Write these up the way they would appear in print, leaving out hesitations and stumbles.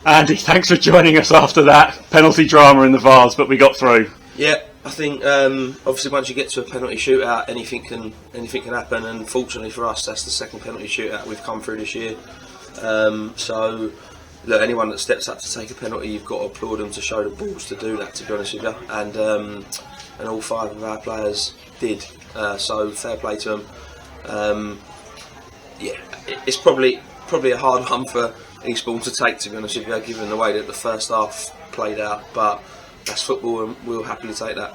Andy, thanks for joining us after that penalty drama in the Vase, but we got through. Yeah, I think obviously once you get to a penalty shootout, anything can happen, and fortunately for us, that's the second penalty shootout we've come through this year. So, look, anyone that steps up to take a penalty, you've got to applaud them to show the balls to do that. To be honest with you, and all 5 of our players did. So fair play to them. Yeah, it's probably a hard one for Eastbourne to take, to be honest with you, given the way that the first half played out, but that's football and we'll happily take that.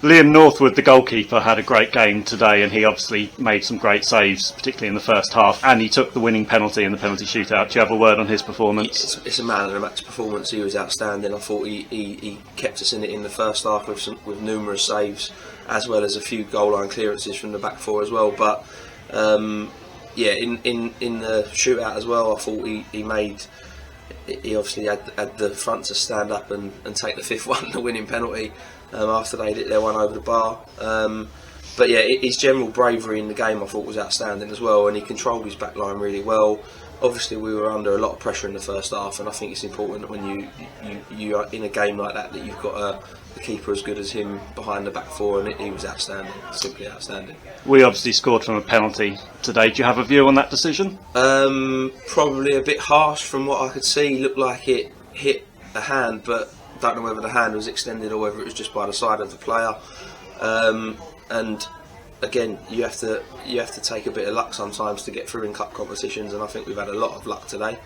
Liam Northwood, the goalkeeper, had a great game today, and he obviously made some great saves, particularly in the first half, and he took the winning penalty in the penalty shootout. Do you have a word on his performance? It's a man of the match performance. He was outstanding. I thought he kept us in it in the first half with numerous saves, as well as a few goal line clearances from the back four as well. But yeah, in the shootout as well, I thought he obviously had the front to stand up and take the 5th one, the winning penalty, after they hit their one over the bar. But yeah, his general bravery in the game I thought was outstanding as well, and he controlled his back line really well. Obviously we were under a lot of pressure in the first half, and I think it's important that when you are in a game like that you've got a keeper as good as him behind the back four, and he was outstanding, simply outstanding. We obviously scored from a penalty today. Do you have a view on that decision? Probably a bit harsh from what I could see. Looked like it hit a hand, but don't know whether the hand was extended or whether it was just by the side of the player. And again, you have to take a bit of luck sometimes to get through in cup competitions, and I think we've had a lot of luck today,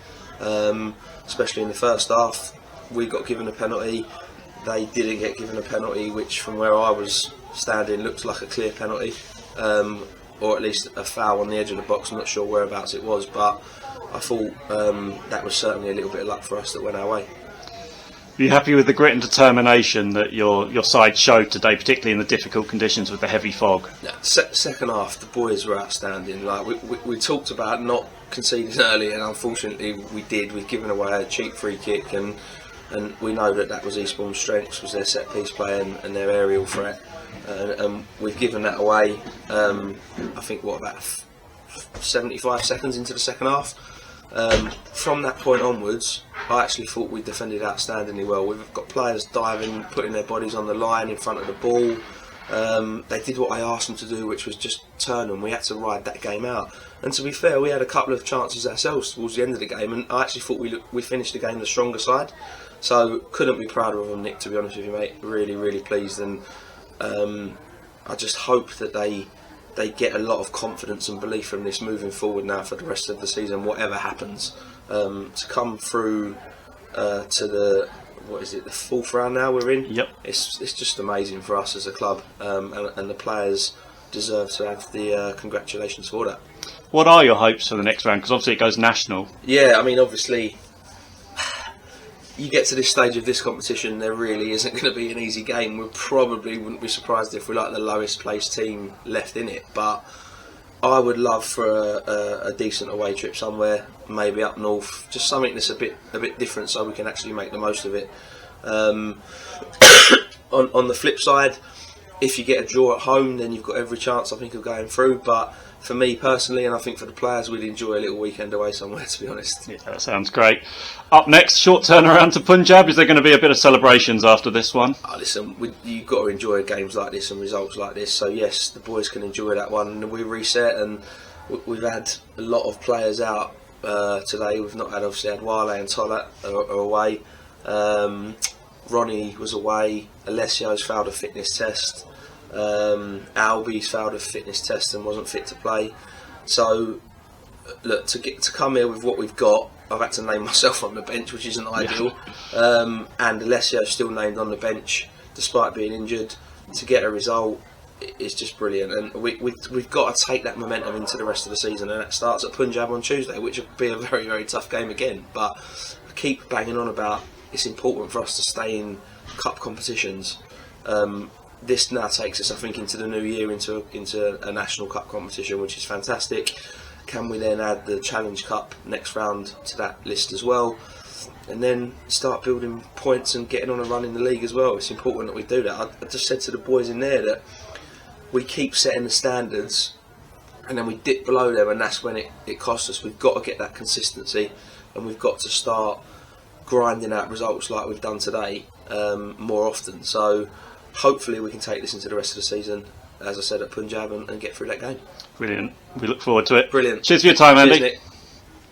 especially in the first half. We got given a penalty, they didn't get given a penalty, which from where I was standing looked like a clear penalty, or at least a foul on the edge of the box. I'm not sure whereabouts it was, but I thought that was certainly a little bit of luck for us that went our way. Are you happy with the grit and determination that your side showed today, particularly in the difficult conditions with the heavy fog? Second half, the boys were outstanding. Like we talked about not conceding early, and unfortunately we did. We've given away a cheap free kick, and we know that was Eastbourne's strengths, was their set piece play and their aerial threat. And we've given that away. I think about 75 seconds into the second half. From that point onwards, I actually thought we defended outstandingly well. We've got players diving, putting their bodies on the line in front of the ball. They did what I asked them to do, which was just turn them. We had to ride that game out. And to be fair, we had a couple of chances ourselves towards the end of the game, and I actually thought we finished the game the stronger side. So couldn't be prouder of them, Nick, to be honest with you, mate. Really, really pleased, and I just hope that they get a lot of confidence and belief from this moving forward now for the rest of the season, whatever happens. To come through to the 4th round now we're in. Yep. It's just amazing for us as a club, and the players deserve to have the congratulations for that. What are your hopes for the next round? Because obviously it goes national. Yeah, I mean, obviously you get to this stage of this competition, there really isn't going to be an easy game. We probably wouldn't be surprised if we're like the lowest placed team left in it, but I would love for a decent away trip somewhere, maybe up north, just something that's a bit different, so we can actually make the most of it. On the flip side, if you get a draw at home, then you've got every chance, I think, of going through. But for me personally, and I think for the players, we'd enjoy a little weekend away somewhere, to be honest. Yeah, that sounds great. Up next, short turnaround to Punjab. Is there going to be a bit of celebrations after this one? Listen, you've got to enjoy games like this and results like this. So yes, the boys can enjoy that one. And we reset, and we've had a lot of players out today. We've not obviously had Wale and Tolat are away. Ronnie was away. Alessio's failed a fitness test. Albie's failed a fitness test and wasn't fit to play. So look, to come here with what we've got, I've had to name myself on the bench, which isn't ideal. And Alessio's still named on the bench despite being injured. To get a result is just brilliant, and we've got to take that momentum into the rest of the season, and that starts at Punjab on Tuesday, which will be a very, very tough game again. But I keep banging on about it's important for us to stay in cup competitions. This now takes us, I think, into the new year, into a national cup competition, which is fantastic. Can we then add the Challenge Cup next round to that list as well, and then start building points and getting on a run in the league as well? It's important that we do that. I just said to the boys in there that we keep setting the standards and then we dip below them, and that's when it costs us. We've got to get that consistency, and we've got to start grinding out results like we've done today more often. So hopefully we can take this into the rest of the season, as I said, at Punjab and get through that game. Brilliant. We look forward to it. Brilliant. Cheers for your time, Andy. Cheers, Nick.